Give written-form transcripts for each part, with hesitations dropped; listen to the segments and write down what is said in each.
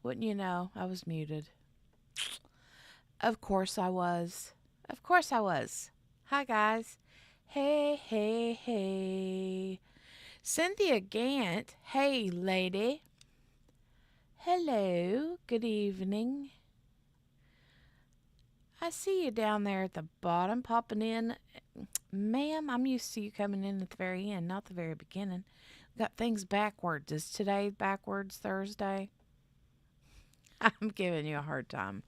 Wouldn't you know? I was muted. Of course I was. Of course I was. Hi, guys. Hey, hey, hey. Cynthia Gant. Hey, lady. Hello. Good evening. I see you down there at the bottom popping in. Ma'am, I'm used to you coming in at the very end, not the very beginning. Got things backwards. Is today backwards Thursday? I'm giving you a hard time.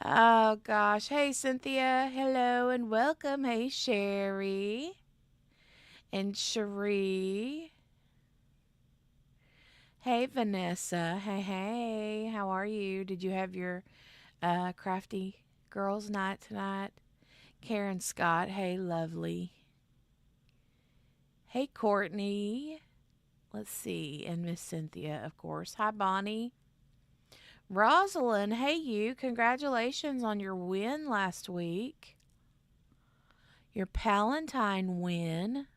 Oh gosh. Hey Cynthia. Hello and welcome. Hey Sherry and Cherie. Hey Vanessa. Hey hey. How are you? Did you have your crafty girls night tonight? Karen Scott. Hey lovely. Hey Courtney. Let's see. And Miss Cynthia, of course. Hi Bonnie. Rosalind, hey you. Congratulations on your win last week. Your Palantine win.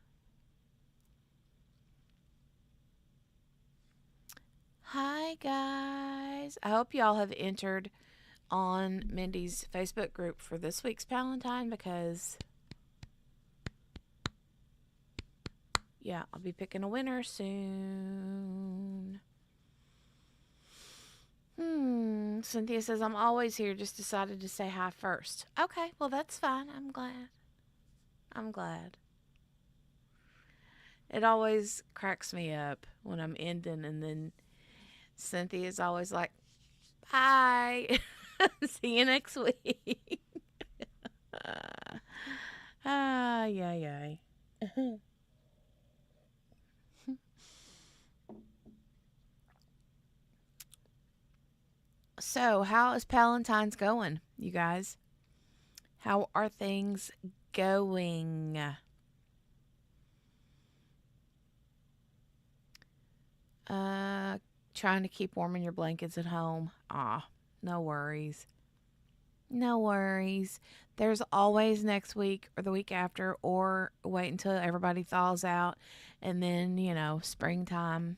Hi, guys. I hope y'all have entered on Mindy's Facebook group for this week's Palantine because, yeah, I'll be picking a winner soon. Cynthia says, I'm always here, just decided to say hi first. Okay, well, that's fine. I'm glad. I'm glad. It always cracks me up when I'm ending, and then Cynthia's always like, bye. See you next week. Yay. So, how is Palentine's going, you guys? How are things going? Trying to keep warm in your blankets at home. No worries. No worries. There's always next week or the week after, or wait until everybody thaws out and then, springtime.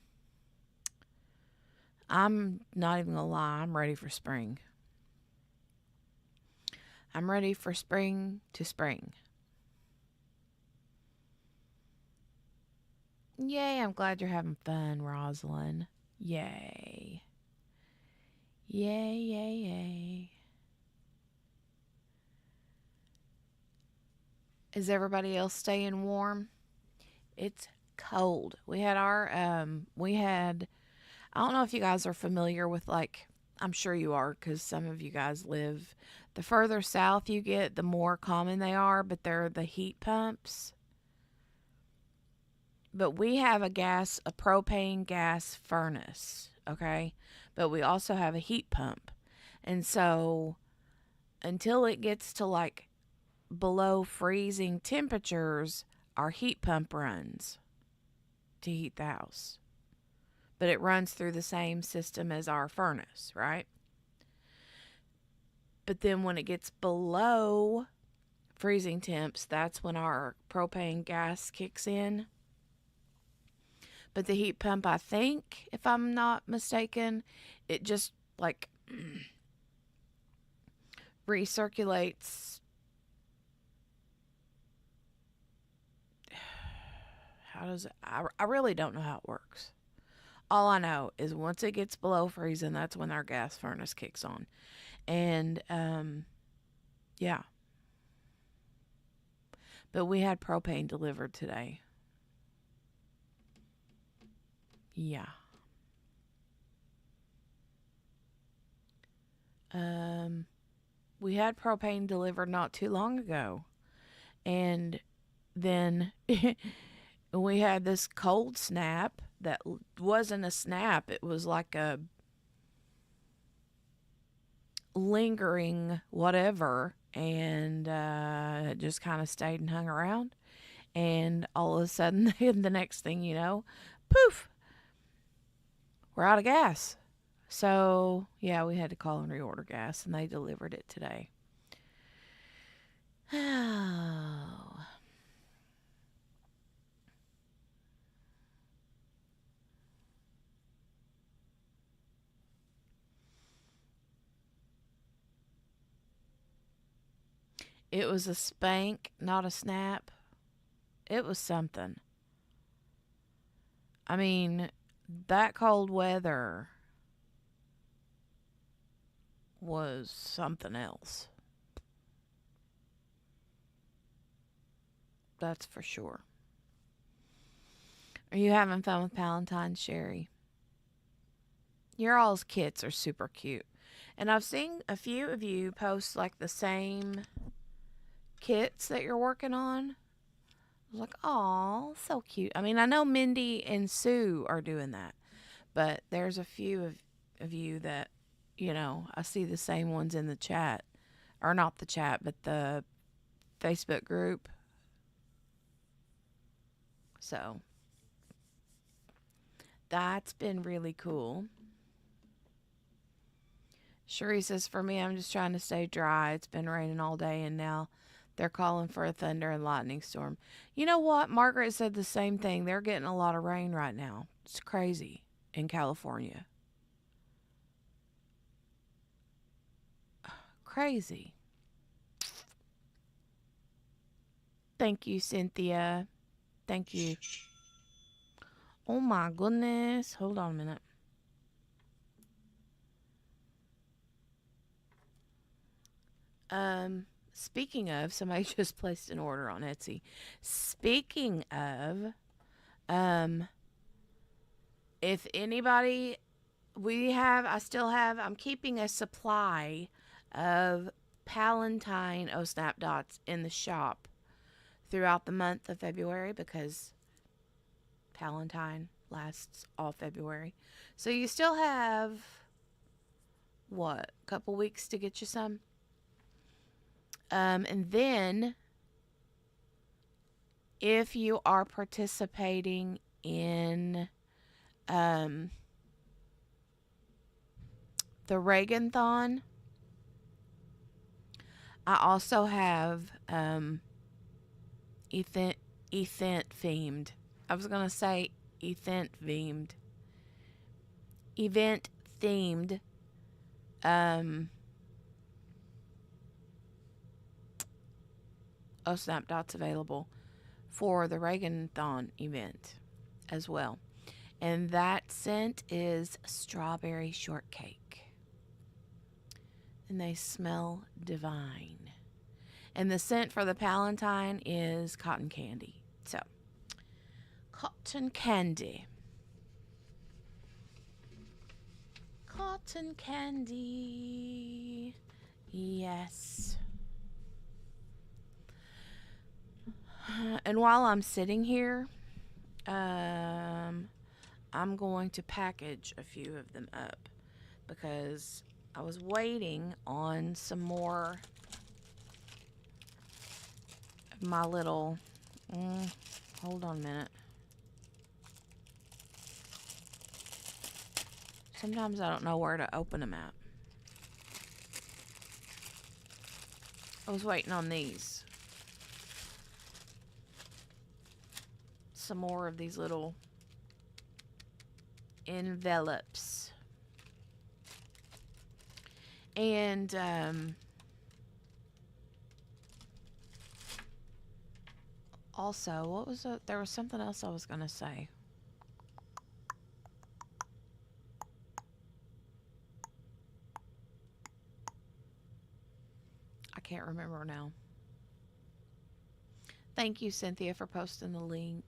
I'm not even gonna lie, I'm ready for spring. I'm ready for spring to spring. Yay, I'm glad you're having fun, Rosalind. Yay. Yay, yay, yay. Is everybody else staying warm? It's cold. I don't know if you guys are familiar with, like, I'm sure you are because some of you guys live, the further south you get, the more common they are, but they're the heat pumps. But we have a propane gas furnace, okay? But we also have a heat pump. And so until it gets to like below freezing temperatures, our heat pump runs to heat the house. But it runs through the same system as our furnace, right? But then when it gets below freezing temps, that's when our propane gas kicks in. But the heat pump, I think, if I'm not mistaken, it just like recirculates. How does it? I really don't know how it works. All I know is once it gets below freezing, that's when our gas furnace kicks on. And yeah. But we had propane delivered today. Yeah. We had propane delivered not too long ago. And then we had this cold snap that wasn't a snap. It was like a lingering whatever. And it just kind of stayed and hung around. And all of a sudden, the next thing you know, poof, we're out of gas. So, yeah, we had to call and reorder gas, and they delivered it today. Oh. It was a spank, not a snap. It was something. I mean, that cold weather was something else. That's for sure. Are you having fun with Palentine's, Sherry? Your all's kits are super cute. And I've seen a few of you post like the same kits that you're working on. I was like, oh, so cute. I mean, I know Mindy and Sue are doing that, but there's a few of you that, I see the same ones in the chat. Or not the chat, but the Facebook group. So that's been really cool. Cherie says, for me, I'm just trying to stay dry. It's been raining all day, and now they're calling for a thunder and lightning storm. You know what? Margaret said the same thing. They're getting a lot of rain right now. It's crazy in California. Crazy. Thank you, Cynthia. Thank you. Oh my goodness. Hold on a minute. Speaking of, somebody just placed an order on Etsy. Speaking of, um, if anybody, I'm keeping a supply of Palentine O Snap Dots in the shop throughout the month of February because Palentine lasts all February. So you still have, what, a couple weeks to get you some? And then, if you are participating in the Reagan-thon, I also have event themed. I was gonna say event themed Snap Dots available for the Reagan-thon event as well. And that scent is strawberry shortcake. And they smell divine. And the scent for the Palentine is cotton candy. So, cotton candy. Cotton candy. Yes. And while I'm sitting here, I'm going to package a few of them up because I was waiting on some more of my little. Hold on a minute. Sometimes I don't know where to open them at. I was waiting on these. Some more of these little envelopes. And also, what was it? There was something else I was going to say. I can't remember now. Thank you, Cynthia, for posting the link.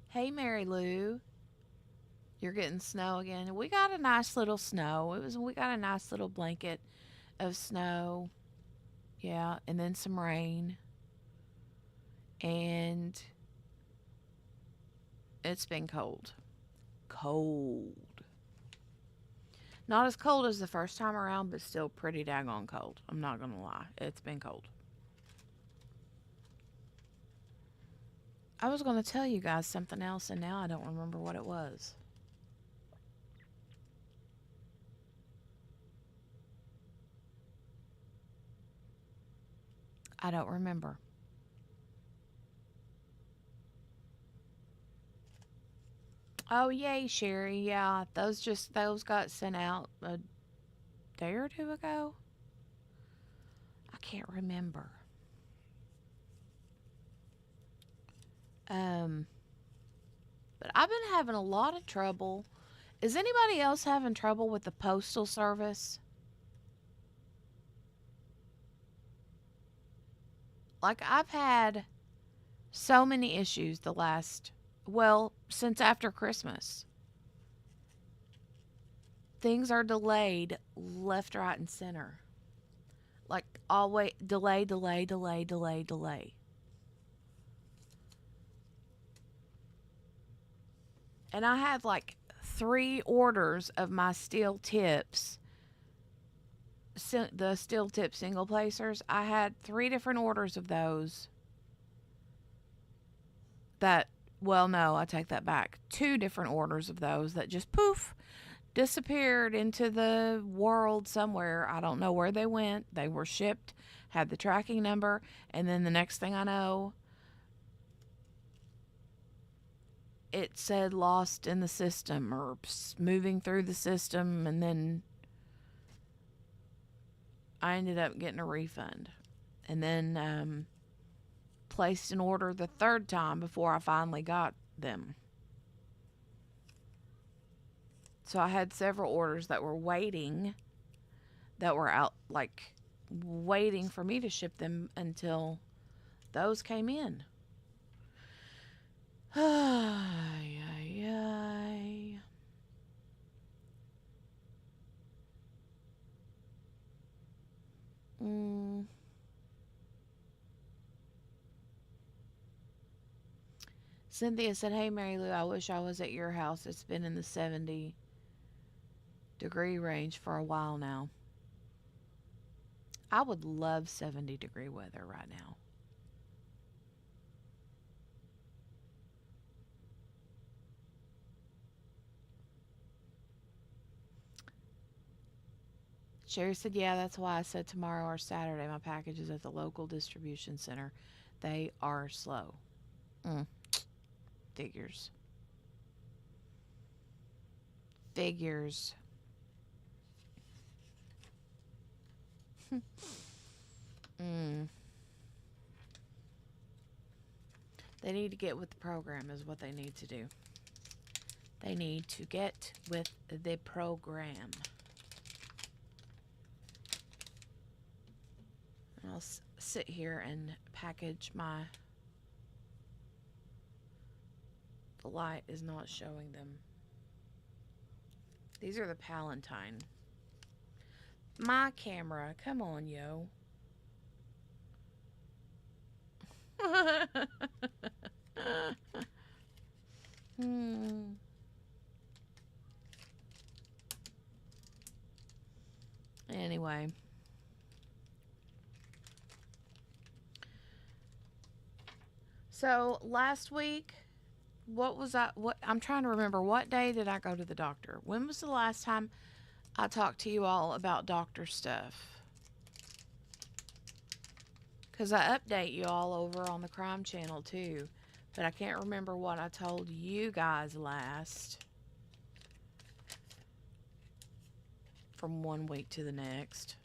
Hey, Mary Lou. You're getting snow again. We got a nice little snow. We got a nice little blanket of snow. Yeah, and then some rain. And it's been cold. Cold. Not as cold as the first time around, but still pretty daggone cold. I'm not going to lie. It's been cold. I was going to tell you guys something else, and now I don't remember what it was. I don't remember. Oh, yay, Sherry. Yeah, those got sent out a day or two ago. I can't remember. Um, but I've been having a lot of trouble. Is anybody else having trouble with the postal service? Like, I've had so many issues since after Christmas. Things are delayed left, right, and center. Like, always delay, delay, delay, delay, delay. And I had like 3 orders of my steel tips, the steel tip single placers. I had 3 different orders of those that, well, no, I take that back. 2 different orders of those that just poof, disappeared into the world somewhere. I don't know where they went. They were shipped, had the tracking number, and then the next thing I know, it said lost in the system or moving through the system, and then I ended up getting a refund. And then placed an order the 3rd time before I finally got them. So I had several orders that were waiting, that were out, like, waiting for me to ship them until those came in. Ay, ay, ay. Cynthia said, "Hey, Mary Lou, I wish I was at your house. It's been in the 70-degree range for a while now." I would love 70-degree weather right now. Sherry said, "Yeah, that's why I said tomorrow or Saturday my package is at the local distribution center. They are slow." Figures. Figures. mm. They need to get with the program is what they need to do. They need to get with the program. And I'll sit here and package my... The light is not showing them. These are the Palatine. My camera. Come on, yo. Anyway. So, last week, I'm trying to remember, what day did I go to the doctor? When was the last time I talked to you all about doctor stuff? Because I update you all over on the crime channel too, but I can't remember what I told you guys last from one week to the next.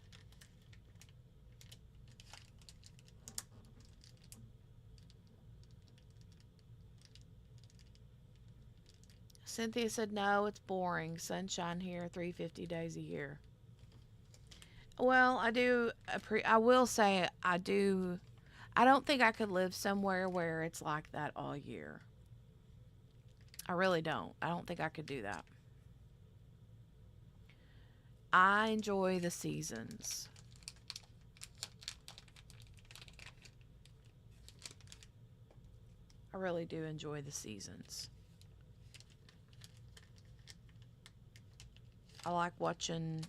Cynthia said, "No, it's boring. Sunshine here, 350 days a year." Well, I will say I do. I don't think I could live somewhere where it's like that all year. I really don't. I don't think I could do that. I enjoy the seasons. I really do enjoy the seasons. I like watching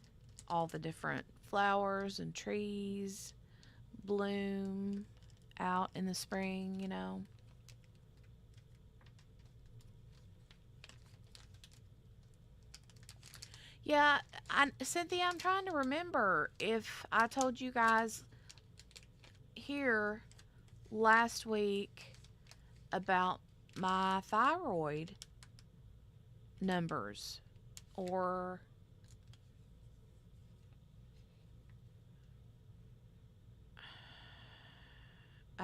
all the different flowers and trees bloom out in the spring, you know. Yeah, Cynthia, I'm trying to remember if I told you guys here last week about my thyroid numbers, or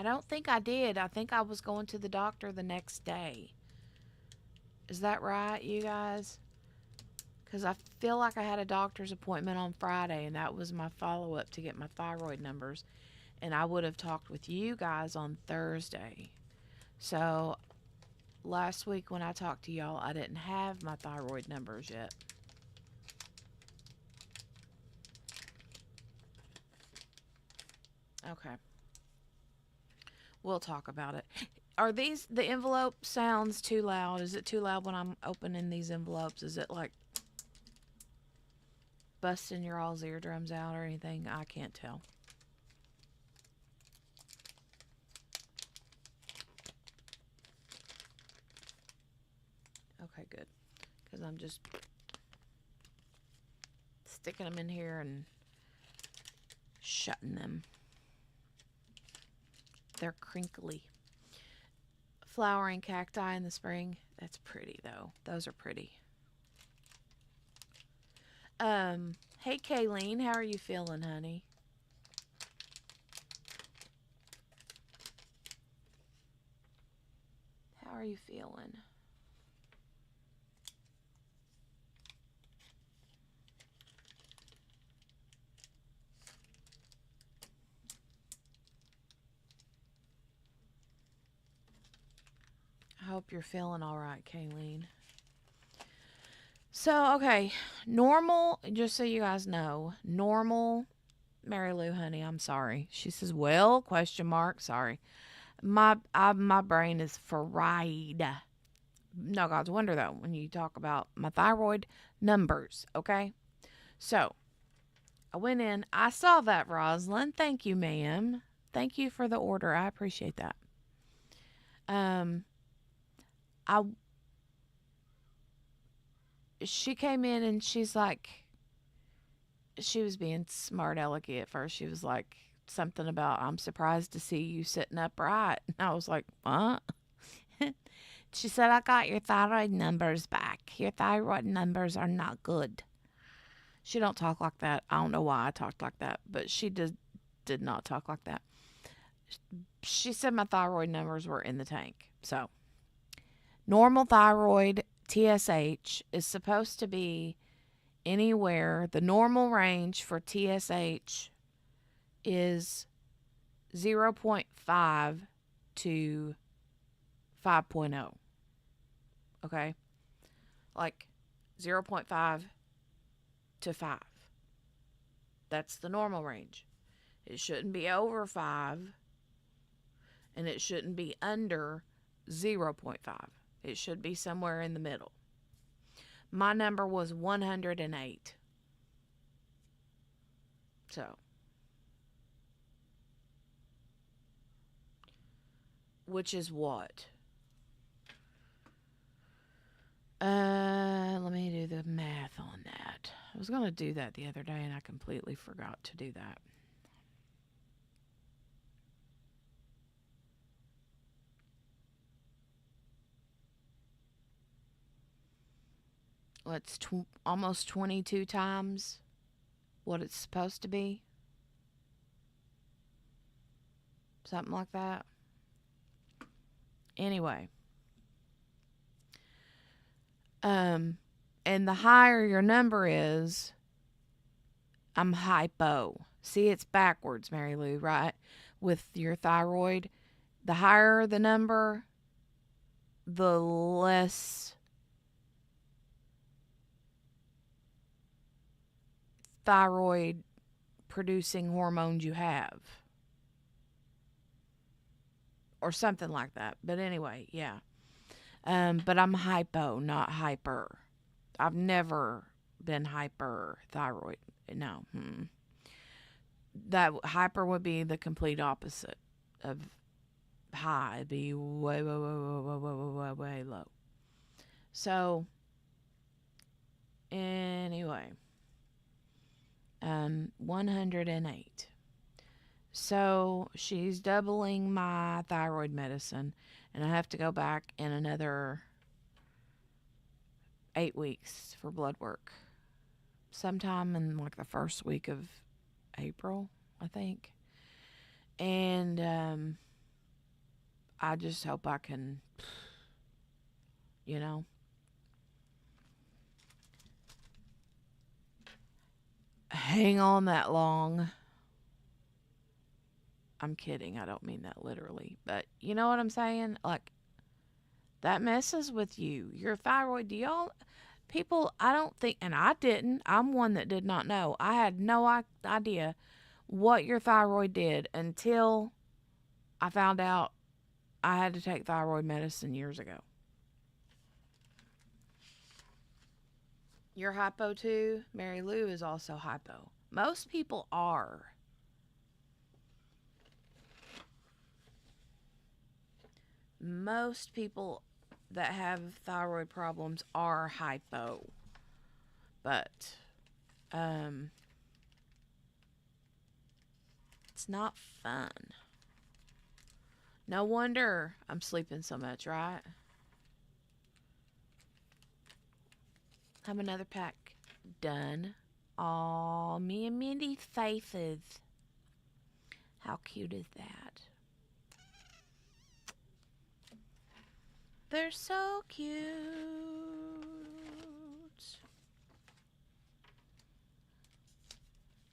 I don't think I did. I think I was going to the doctor the next day. Is that right, you guys? Because I feel like I had a doctor's appointment on Friday, and that was my follow up to get my thyroid numbers. And I would have talked with you guys on Thursday. So last week when I talked to y'all, I didn't have my thyroid numbers yet. Okay. We'll talk about it. Are these the envelope sounds too loud? Is it too loud when I'm opening these envelopes? Is it like busting your all's eardrums out or anything? I can't tell. Okay, good. Because I'm just sticking them in here and shutting them. They're crinkly. Flowering cacti in the spring. That's pretty though. Those are pretty. Hey Kayleen, how are you feeling, honey? How are you feeling? I hope you're feeling all right, Kayleen. So, okay, normal, just so you guys know, normal, Mary Lou, honey, I'm sorry. She says, well, question mark, sorry. My brain is fried. No God's wonder, though, when you talk about my thyroid numbers, okay? So, I went in, I saw that, Rosalind. Thank you, ma'am. Thank you for the order. I appreciate that. Um, I She came in and she's like, she was being smart alecky at first. She was like something about, I'm surprised to see you sitting upright. And I was like, what? She said, I got your thyroid numbers back. Your thyroid numbers are not good. She don't talk like that. I don't know why I talked like that, but she did not talk like that. She said my thyroid numbers were in the tank. So, normal thyroid TSH is supposed to be anywhere. The normal range for TSH is 0.5 to 5.0. Okay? Like 0.5 to 5. That's the normal range. It shouldn't be over 5 and it shouldn't be under 0.5. It should be somewhere in the middle. My number was 108. So, which is what? Let me do the math on that. I was going to do that the other day and I completely forgot to do that. Well, it's almost 22 times what it's supposed to be. Something like that. Anyway. And the higher your number is, I'm hypo. See, it's backwards, Mary Lou, right? With your thyroid, the higher the number, the less thyroid producing hormones you have. Or something like that. But anyway, yeah. But I'm hypo, not hyper. I've never been hyperthyroid. No. That hyper would be the complete opposite of high. It'd be way, way, way, way, way, way, way, way, way low. So, anyway, 108. So she's doubling my thyroid medicine, and I have to go back in another 8 weeks for blood work. Sometime in like the first week of April, I think. And I just hope I can, you know, hang on that long. I'm kidding. I don't mean that literally. But you know what I'm saying? Like, that messes with you. Your thyroid, do y'all, people, I don't think, and I didn't. I'm one that did not know. I had no idea what your thyroid did until I found out I had to take thyroid medicine years ago. You're hypo too? Mary Lou is also hypo. Most people are. Most people that have thyroid problems are hypo. But um it's not fun. No wonder I'm sleeping so much, right? Have another pack done. Aw, me and Mindy's faces. How cute is that? They're so cute.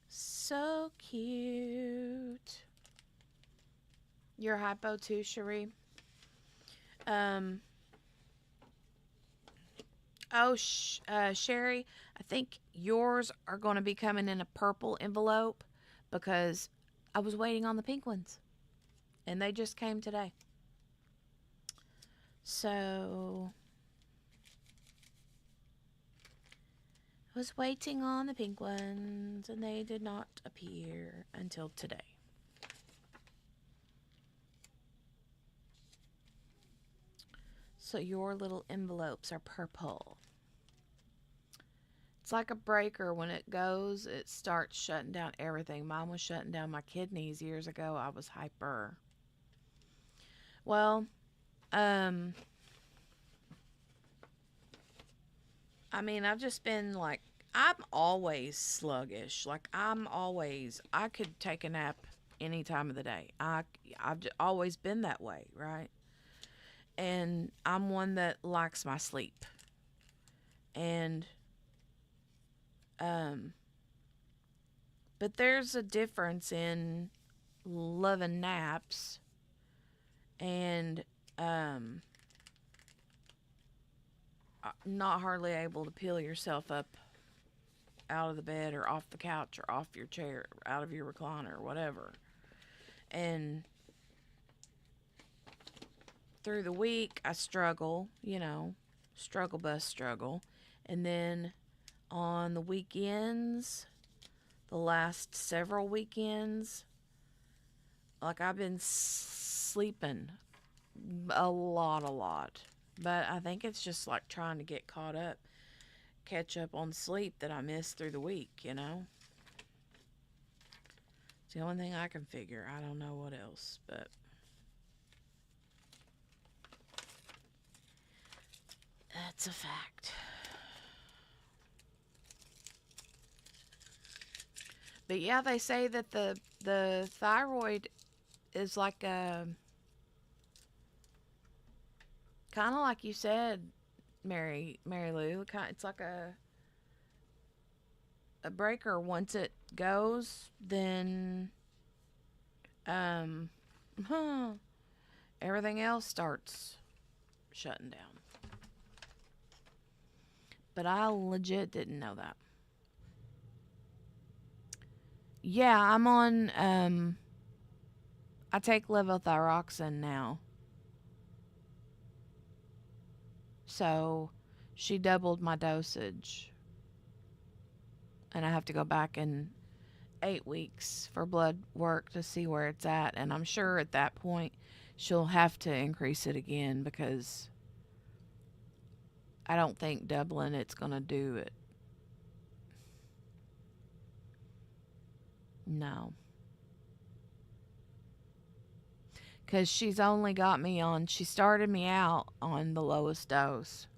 So cute. You're hypo too, Cherie? Um, Sherry, I think yours are going to be coming in a purple envelope because I was waiting on the pink ones and they just came today. So I was waiting on the pink ones and they did not appear until today. So your little envelopes are purple. It's like a breaker. When it goes, it starts shutting down everything. Mine was shutting down my kidneys years ago. I was hyper. Well, I mean, I've just been like, I'm always sluggish. Like, I could take a nap any time of the day. I've always been that way, right? And I'm one that likes my sleep. And, um, but there's a difference in loving naps and, not hardly able to peel yourself up out of the bed or off the couch or off your chair, out of your recliner or whatever. And through the week, I struggle, struggle bus struggle. And then on the weekends, the last several weekends, like I've been sleeping a lot. But I think it's just like trying to get caught up, catch up on sleep that I missed through the week, It's the only thing I can figure. I don't know what else, but that's a fact. But yeah, they say that the thyroid is like a kind of like you said, Mary Lou. It's like a breaker. Once it goes, then huh, everything else starts shutting down. But I legit didn't know that. Yeah, I'm on I take levothyroxine now. So she doubled my dosage. And I have to go back in 8 weeks for blood work to see where it's at. And I'm sure at that point she'll have to increase it again because I don't think doubling it's going to do it. No. Because she's only got me on, she started me out on the lowest dose.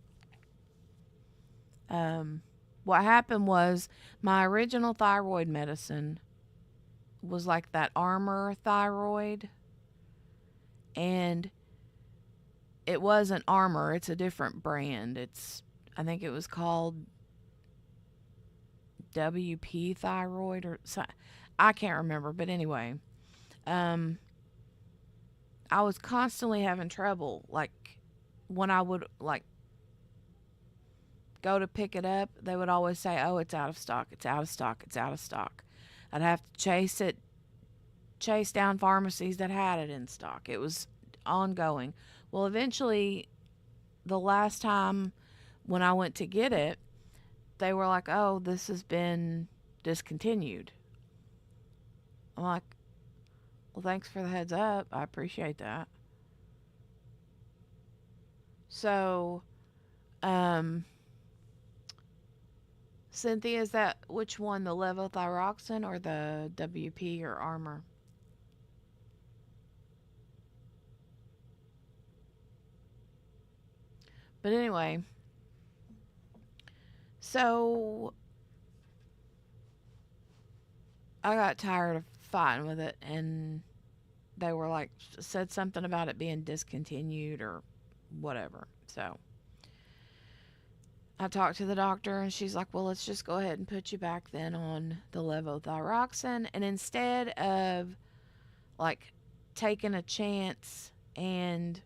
What happened was my original thyroid medicine was like that Armor thyroid. And it wasn't Armor, it's a different brand. I think it was called WP thyroid or so, I can't remember, but anyway, um I was constantly having trouble, like when I would like go to pick it up, they would always say, "Oh, it's out of stock. It's out of stock. It's out of stock." I'd have to chase down pharmacies that had it in stock. It was ongoing. Well, eventually, the last time when I went to get it, they were like, "Oh, this has been discontinued." I'm like, "Well, thanks for the heads up. I appreciate that." So, um, Cynthia, is that which one, the levothyroxine or the WP or Armor? But anyway, so I got tired of fighting with it, and they were like, said something about it being discontinued or whatever. So I talked to the doctor, and she's like, well, let's just go ahead and put you back then on the levothyroxine. And instead of like taking a chance, and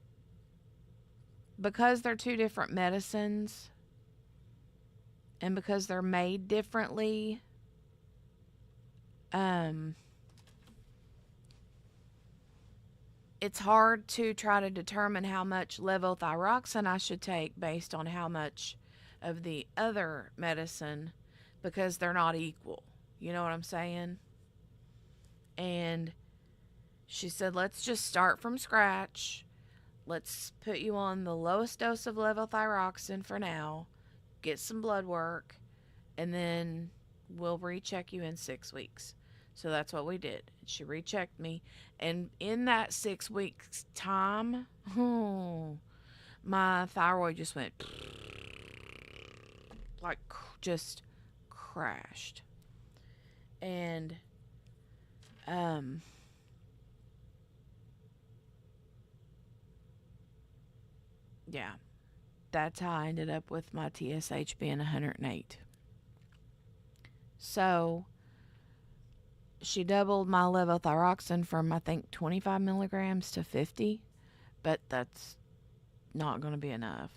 because they're two different medicines and because they're made differently, um, it's hard to try to determine how much levothyroxine I should take based on how much of the other medicine, because they're not equal. You know what I'm saying? And she said, let's just start from scratch. Let's put you on the lowest dose of levothyroxine for now, get some blood work, and then we'll recheck you in 6 weeks. So that's what we did. She rechecked me. And in that 6 weeks time, my thyroid just went like just crashed. And um yeah, that's how I ended up with my TSH being 108. So she doubled my levothyroxine from I think 25 milligrams to 50, but that's not going to be enough.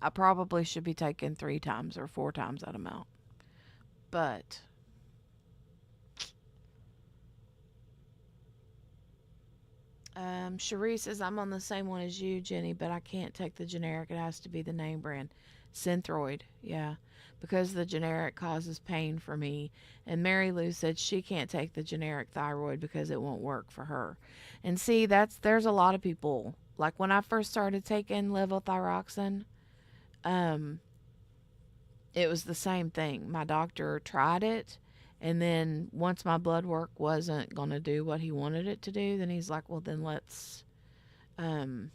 I probably should be taking 3 times or 4 times that amount. But Cherie says, I'm on the same one as you, Jenny, but I can't take the generic. It has to be the name brand. Synthroid, yeah, because the generic causes pain for me. And Mary Lou said she can't take the generic thyroid because it won't work for her. And see, there's a lot of people. Like when I first started taking levothyroxine, um, it was the same thing. My doctor tried it, and then once my blood work wasn't going to do what he wanted it to do, then he's like, well, then um,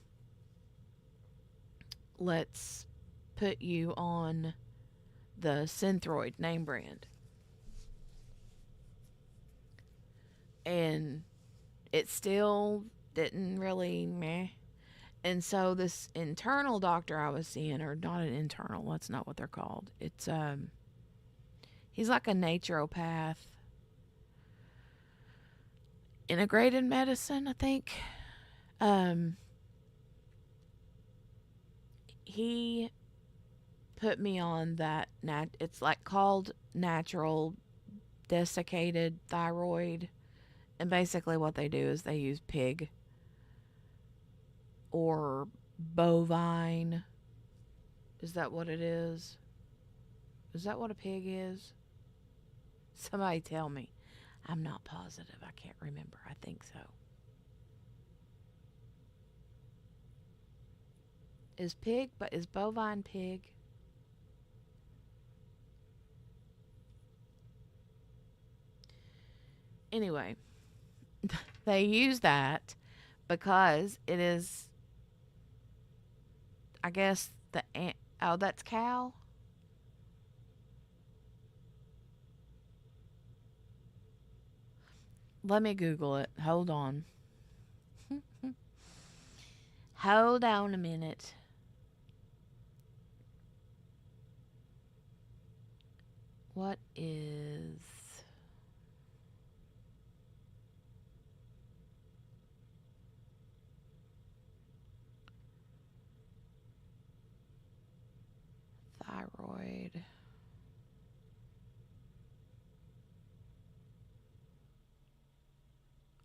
let's put you on the Synthroid name brand. And it still didn't really meh. And so this internal doctor I was seeing, or not an internal, that's not what they're called. It's he's like a naturopath, integrated medicine, I think. Um he put me on that it's like called natural desiccated thyroid. And basically what they do is they use pig or bovine. Is that what it is? Is that what a pig is? Somebody tell me. I'm not positive. I can't remember. I think so. Is bovine pig? Anyway, they use that because it is, I guess, oh, that's cow? Let me Google it. Hold on. Hold on a minute. What is thyroid?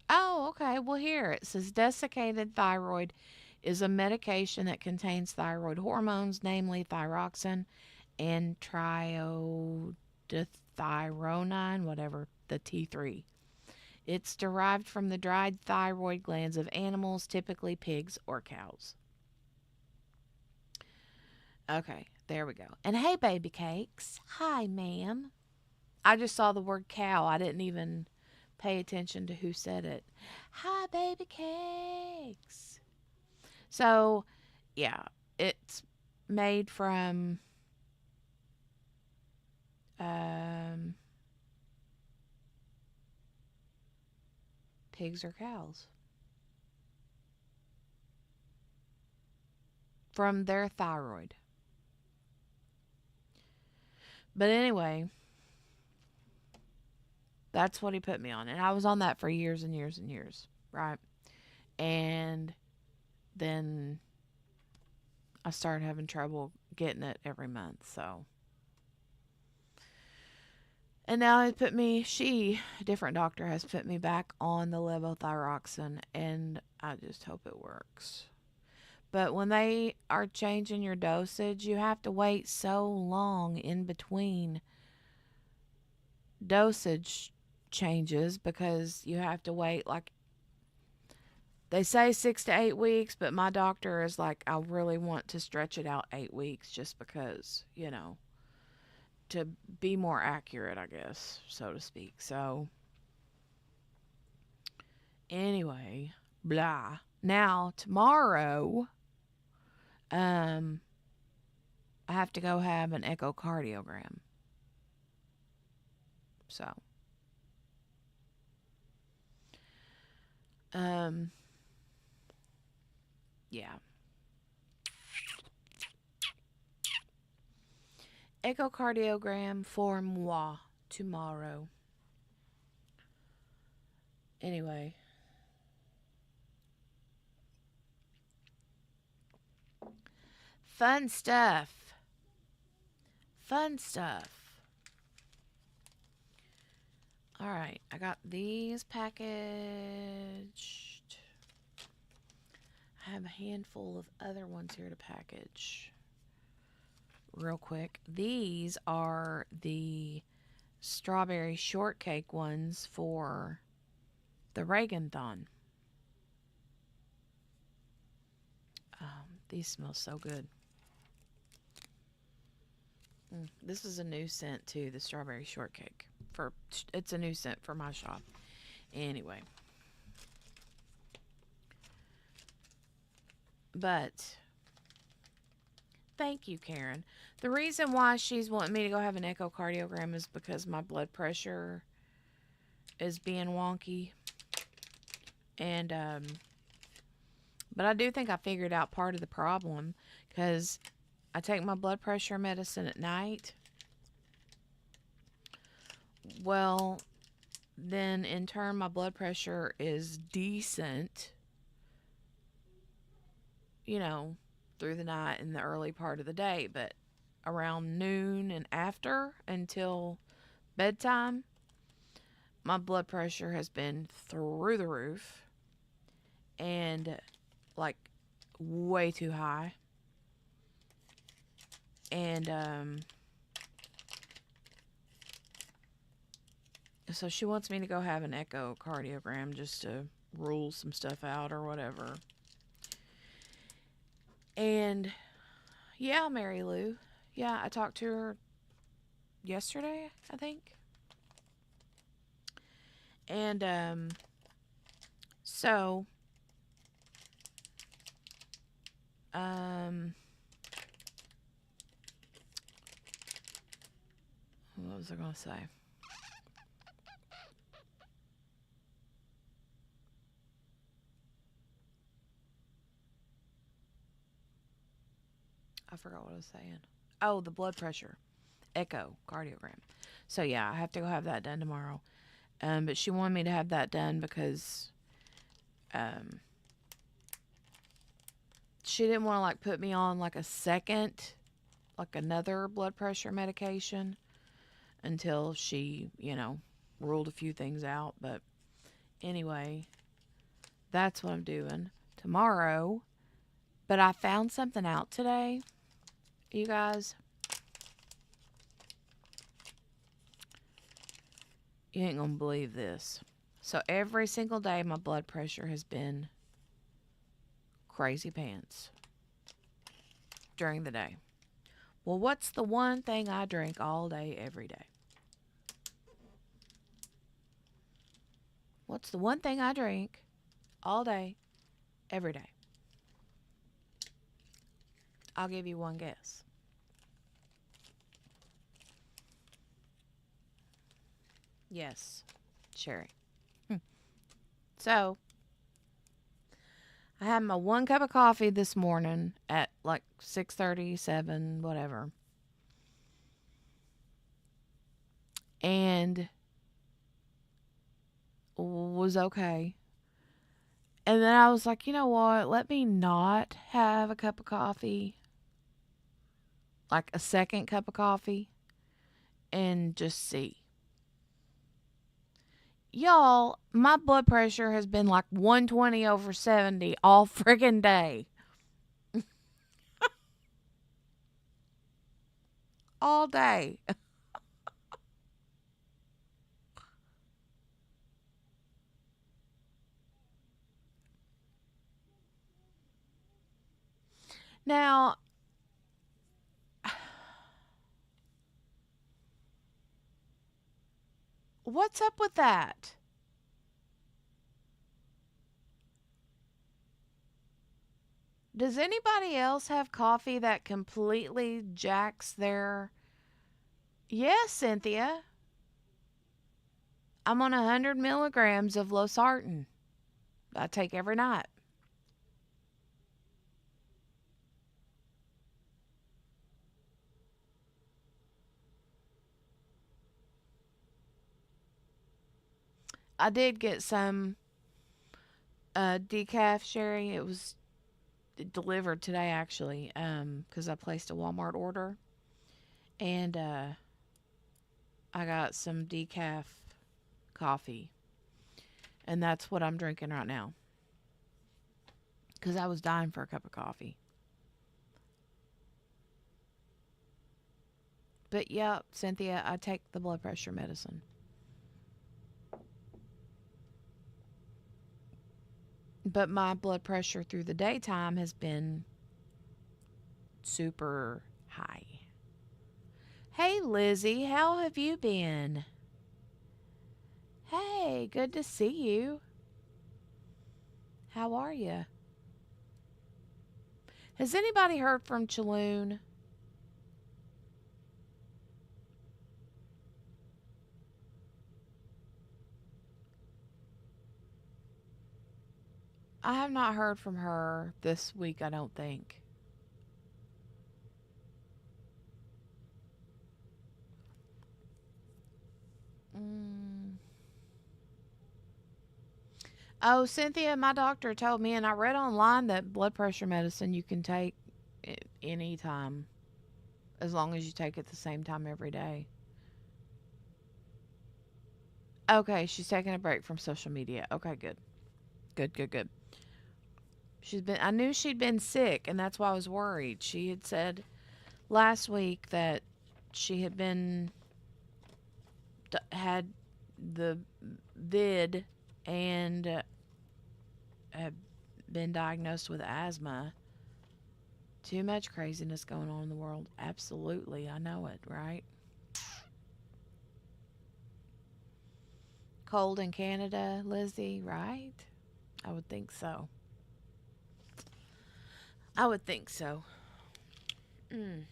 Oh, okay. Well, here it says desiccated thyroid is a medication that contains thyroid hormones, namely thyroxine and triiodothyronine, whatever, the T3. It's derived from the dried thyroid glands of animals, typically pigs or cows. Okay, there we go. And hey, baby cakes. Hi, ma'am. I just saw the word cow. I didn't even pay attention to who said it. Hi, baby cakes. So, yeah, it's made from um, pigs or cows. From their thyroid. But anyway, that's what he put me on. And I was on that for years and years and years, right? And then I started having trouble getting it every month. So, and now a different doctor has put me back on the levothyroxine, and I just hope it works. But when they are changing your dosage, you have to wait so long in between dosage changes because you have to wait, like, they say 6 to 8 weeks, but my doctor is like, I really want to stretch it out 8 weeks just because, to be more accurate, I guess, so to speak. So, anyway, blah. Now, tomorrow, um, I have to go have an echocardiogram. So, um, yeah. Echocardiogram for moi tomorrow. Anyway, fun stuff. Fun stuff. All right, I got these packaged. I have a handful of other ones here to package. Real quick. These are the strawberry shortcake ones for the Reagan-thon. These smell so good. This is a new scent too, the strawberry shortcake. It's a new scent for my shop. Anyway. But thank you, Karen. The reason why she's wanting me to go have an echocardiogram is because my blood pressure is being wonky. And but I do think I figured out part of the problem because I take my blood pressure medicine at night. Well, then in turn my blood pressure is decent, through the night and the early part of the day, but around noon and after until bedtime, my blood pressure has been through the roof and like way too high. And so she wants me to go have an echocardiogram just to rule some stuff out or whatever. And yeah, Mary Lou. Yeah, I talked to her yesterday, I think. And so what was I going to say? forgot what I was saying. Oh, the blood pressure echocardiogram. So yeah, I have to go have that done tomorrow. But she wanted me to have that done because um, she didn't want to like put me on like a second, like another blood pressure medication until she, ruled a few things out. But anyway, that's what I'm doing tomorrow. But I found something out today, you guys. You ain't gonna believe this. So every single day, my blood pressure has been crazy pants during the day. Well, what's the one thing I drink all day, every day? What's the one thing I drink all day, every day? I'll give you one guess. Yes, sherry. So, I had my 1 cup of coffee this morning at like 6:30, 7, whatever. And was okay. And then I was like, you know what? Let me not have a cup of coffee, like a second cup of coffee, and just see. Y'all, my blood pressure has been like 120 over 70 all friggin' day. All day. Now, what's up with that? Does anybody else have coffee that completely jacks their. Yes, Cynthia. I'm on 100 milligrams of losartan. I take every night. I did get some decaf sherry. It was delivered today, actually, because I placed a Walmart order. And I got some decaf coffee. And that's what I'm drinking right now. Because I was dying for a cup of coffee. But yeah, Cynthia, I take the blood pressure medicine. But my blood pressure through the daytime has been super high. Hey, Lizzie, how have you been? Hey, good to see you. How are you? Has anybody heard from Chaloon? I have not heard from her this week, I don't think. Mm. Oh, Cynthia, my doctor told me, and I read online that blood pressure medicine you can take any time as long as you take it the same time every day. Okay, she's taking a break from social media. Okay, good. Good, good, good. I knew she'd been sick, and that's why I was worried. She had said last week that she had had the vid and had been diagnosed with asthma. Too much craziness going on in the world. Absolutely. I know it, right? Cold in Canada, Lizzie, right? I would think so. I would think so. Mm.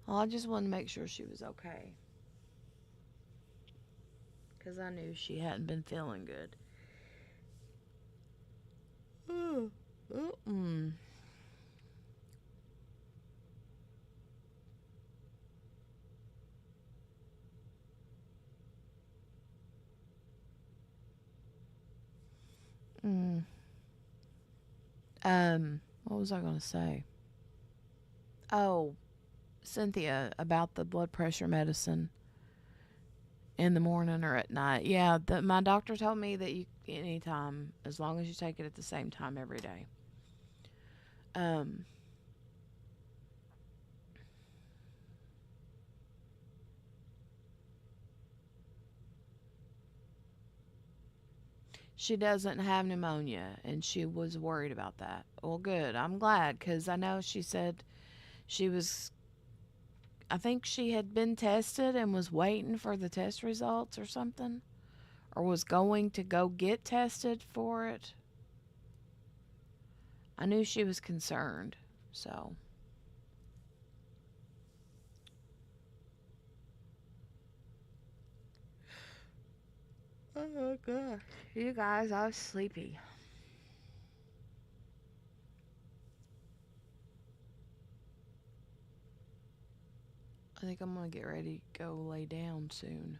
Well, I just wanted to make sure she was okay. Because I knew she hadn't been feeling good. Mm. Mm. What was I going to say? Oh, Cynthia, about the blood pressure medicine in the morning or at night. Yeah, my doctor told me that you anytime, as long as you take it at the same time every day. Um, she doesn't have pneumonia, and she was worried about that. Well, good. I'm glad because I know she said she was. I think she had been tested and was waiting for the test results or something, or was going to go get tested for it. I knew she was concerned, so. Oh gosh. You guys, I was sleepy. I think I'm gonna get ready to go lay down soon.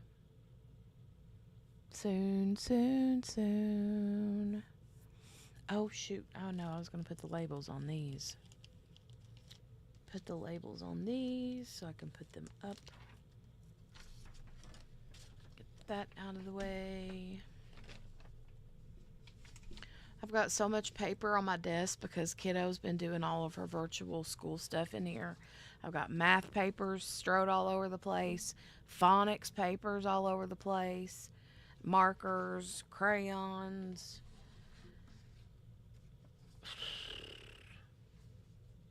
Soon, soon, soon. Oh shoot. Oh no, I was gonna put the labels on these. Put the labels on these so I can put them up. Get that out of the way. I've got so much paper on my desk because Kiddo's been doing all of her virtual school stuff in here. I've got math papers strode all over the place, phonics papers all over the place, markers, crayons,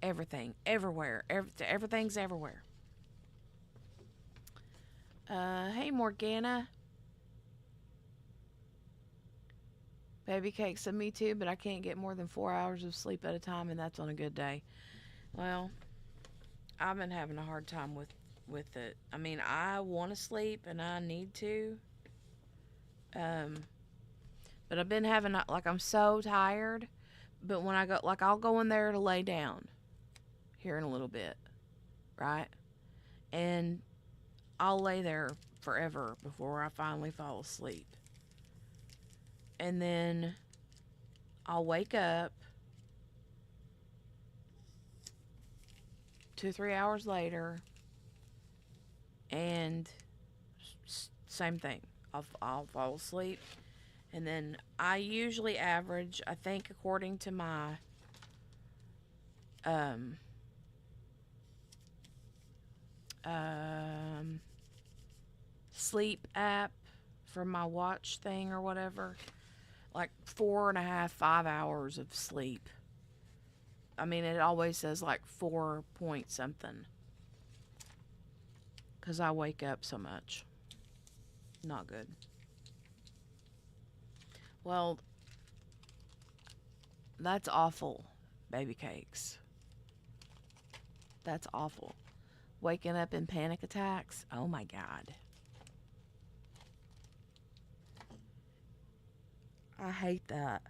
everything, everywhere. Everything's everywhere. Hey Morgana, baby cake said me too, but I can't get more than 4 hours of sleep at a time, and that's on a good day. Well, I've been having a hard time with it. I mean, I want to sleep and I need to, um, but I've been having like I'm so tired. But when I go, like I'll go in there to lay down here in a little bit, right? And I'll lay there forever before I finally fall asleep. And then I'll wake up 2, 3 hours later, and same thing. I'll fall asleep, and then I usually average, I think, according to my um um sleep app for my watch thing or whatever, like 4.5, 5 hours of sleep. I mean, it always says like 4 point something because I wake up so much. Not good. Well, that's awful, baby cakes. That's awful. Waking up in panic attacks. Oh my God. I hate that.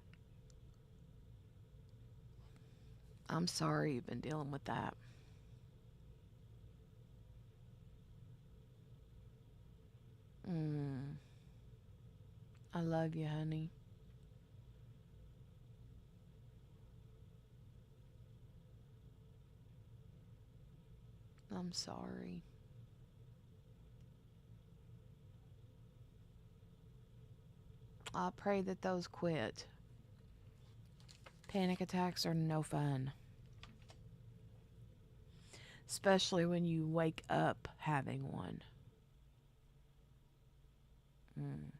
I'm sorry you've been dealing with that. Mm, I love you, honey. I'm sorry. I pray that those quit. Panic attacks are no fun, especially when you wake up having one. Mm,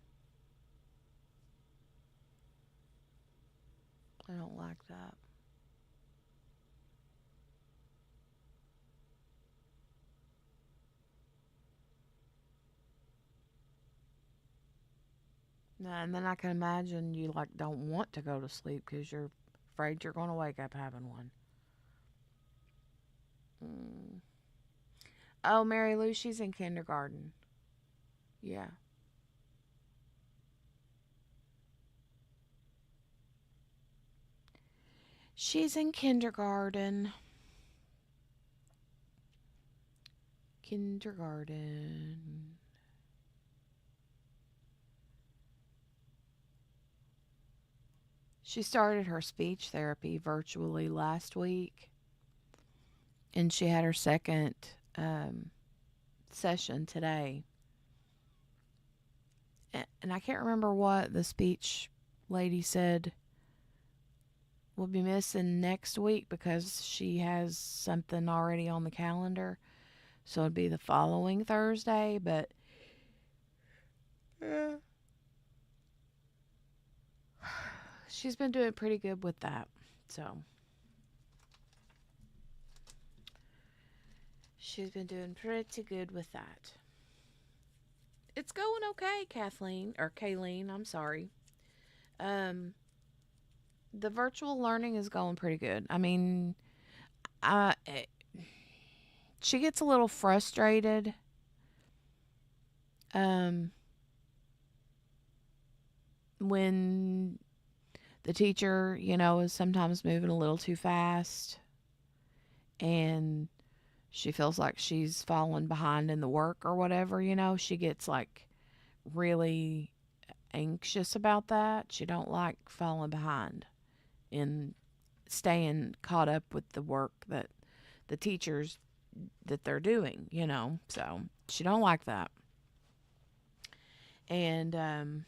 I don't like that. Yeah, and then I can imagine you like don't want to go to sleep because you're afraid you're going to wake up having one. Mm. Oh, Mary Lou, she's in kindergarten. Yeah. She's in kindergarten. Kindergarten. She started her speech therapy virtually last week, and she had her second session today. And I can't remember what the speech lady said we'll be missing next week because she has something already on the calendar. So it'd be the following Thursday, but yeah, she's been doing pretty good with that. So she's been doing pretty good with that. It's going okay, Kathleen or Kayleen. I'm sorry. Um, the virtual learning is going pretty good. I mean, I she gets a little frustrated. Um, when the teacher, is sometimes moving a little too fast, and she feels like she's falling behind in the work or whatever, she gets like really anxious about that. She don't like falling behind in staying caught up with the work that the teachers that they're doing. So she don't like that. And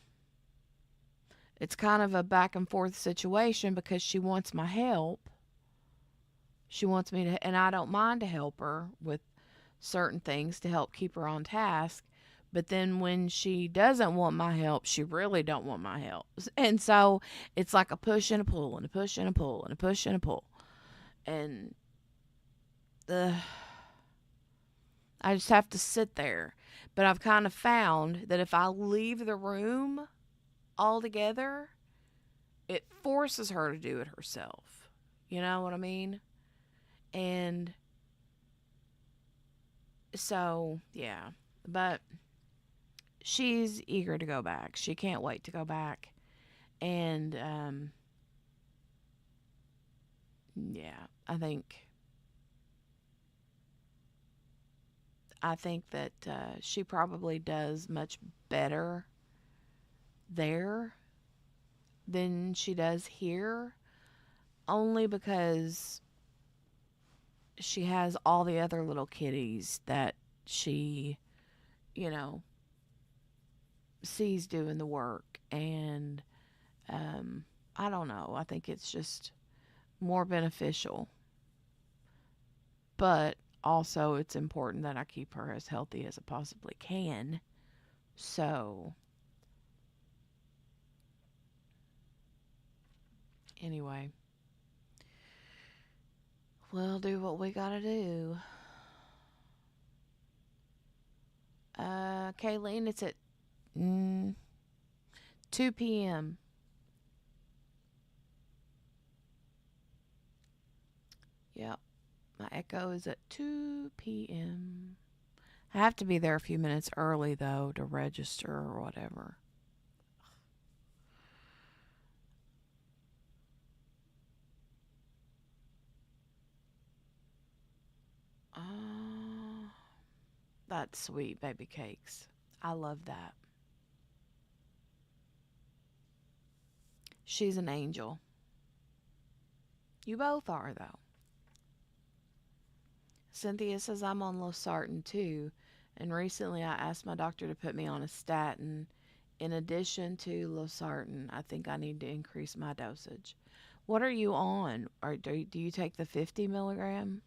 it's kind of a back and forth situation because she wants my help. She wants me to, and I don't mind to help her with certain things to help keep her on task. But then when she doesn't want my help, she really don't want my help. And so it's like a push and a pull and a push and a pull and a push and a pull. And I just have to sit there. But I've kind of found that if I leave the room altogether, it forces her to do it herself. You know what I mean? And so, yeah. But she's eager to go back. She can't wait to go back. And yeah, I think that she probably does much better there than she does here, only because she has all the other little kitties that she, you know, sees doing the work. And I don't know. I think it's just more beneficial. But also, it's important that I keep her as healthy as I possibly can. So, anyway, we'll do what we gotta do. Kayleen, it's at mm, 2 p.m. Yep, my echo is at 2 p.m. I have to be there a few minutes early, though, to register or whatever. Uh, that's sweet, baby cakes. I love that. She's an angel. You both are, though. Cynthia says I'm on losartan too, and recently I asked my doctor to put me on a statin. In addition to losartan, I think I need to increase my dosage. What are you on? Or do you take the 50 milligram?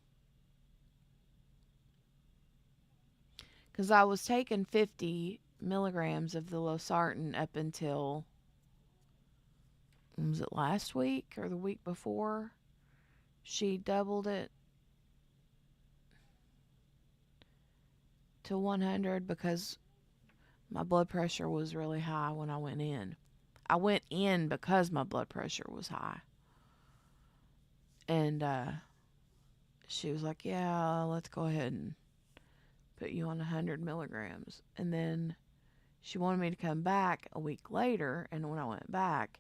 Because I was taking 50 milligrams of the losartan up until, was it last week or the week before? She doubled it to 100 because my blood pressure was really high when I went in. I went in because my blood pressure was high. And she was like, yeah, let's go ahead and put you on 100 milligrams. And then she wanted me to come back a week later. And when I went back,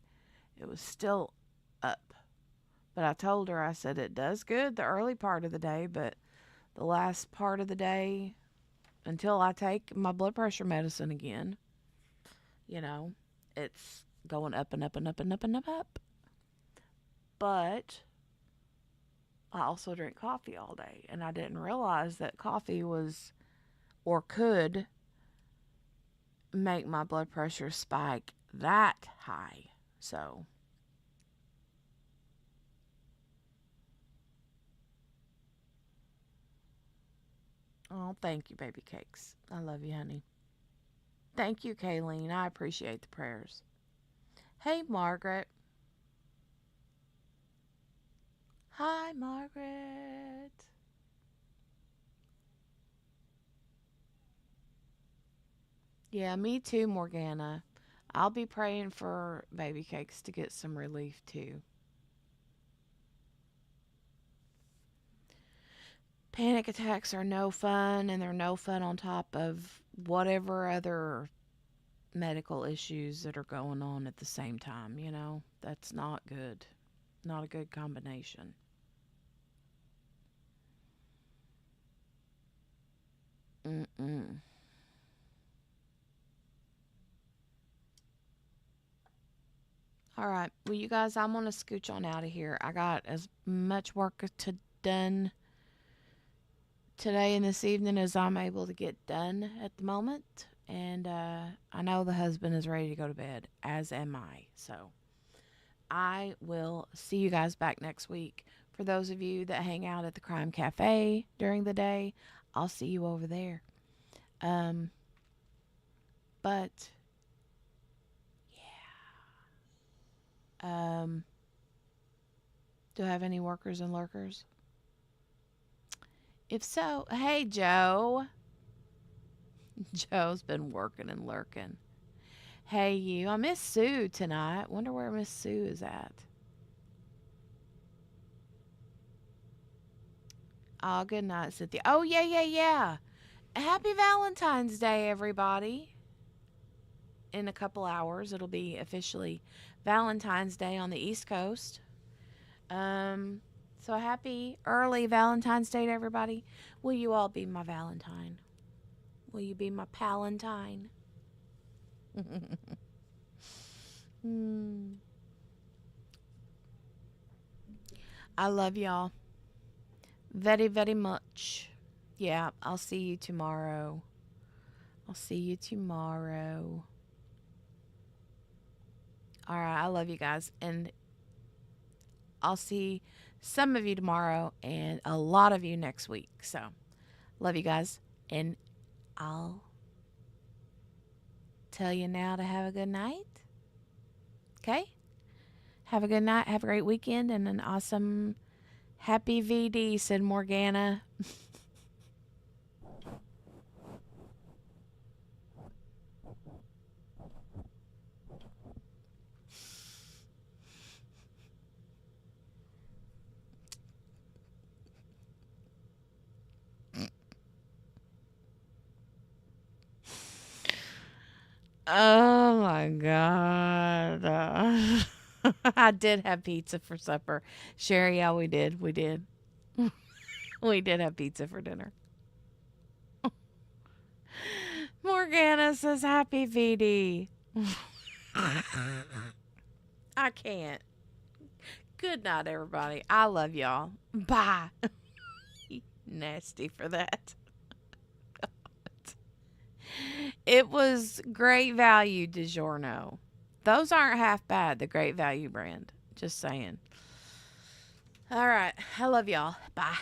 it was still up. But I told her, I said, it does good the early part of the day, but the last part of the day, until I take my blood pressure medicine again, you know, it's going up and up and up and up and up and up. But I also drink coffee all day, and I didn't realize that coffee was or could make my blood pressure spike that high. So, oh, thank you, baby cakes. I love you, honey. Thank you, Kayleen. I appreciate the prayers. Hey, Margaret. Hi, Margaret. Yeah, me too, Morgana. I'll be praying for baby cakes to get some relief too. Panic attacks are no fun, and they're no fun on top of whatever other medical issues that are going on at the same time, you know? That's not good. Not a good combination. Mm-mm. All right. Well, you guys, I'm going to scooch on out of here. I got as much work to done today and this evening as I'm able to get done at the moment. And I know the husband is ready to go to bed, as am I. So I will see you guys back next week. For those of you that hang out at the Crime Cafe during the day, I'll see you over there. Um, but um, do I have any workers and lurkers? If so, hey Joe. Joe's been working and lurking. Hey you, I miss Sue tonight. Wonder where Miss Sue is at. Oh, good night, Cynthia. Oh yeah, yeah, yeah. Happy Valentine's Day, everybody. In a couple hours, it'll be officially Valentine's Day on the East Coast. Um, so happy early Valentine's Day to everybody. Will you all be my Valentine? Will you be my Palantine? Hmm. I love y'all very, very much. Yeah, I'll see you tomorrow. I'll see you tomorrow. All right, I love you guys. And I'll see some of you tomorrow and a lot of you next week. So, love you guys. And I'll tell you now to have a good night. Okay? Have a good night. Have a great weekend and an awesome happy VD, said Morgana. Oh my God. I did have pizza for supper. Sherry, yeah, we did. We did. We did have pizza for dinner. Morgana says happy VD. I can't. Good night, everybody. I love y'all. Bye. Nasty for that. It was Great Value DiGiorno. Those aren't half bad, the Great Value brand. Just saying. All right. I love y'all. Bye.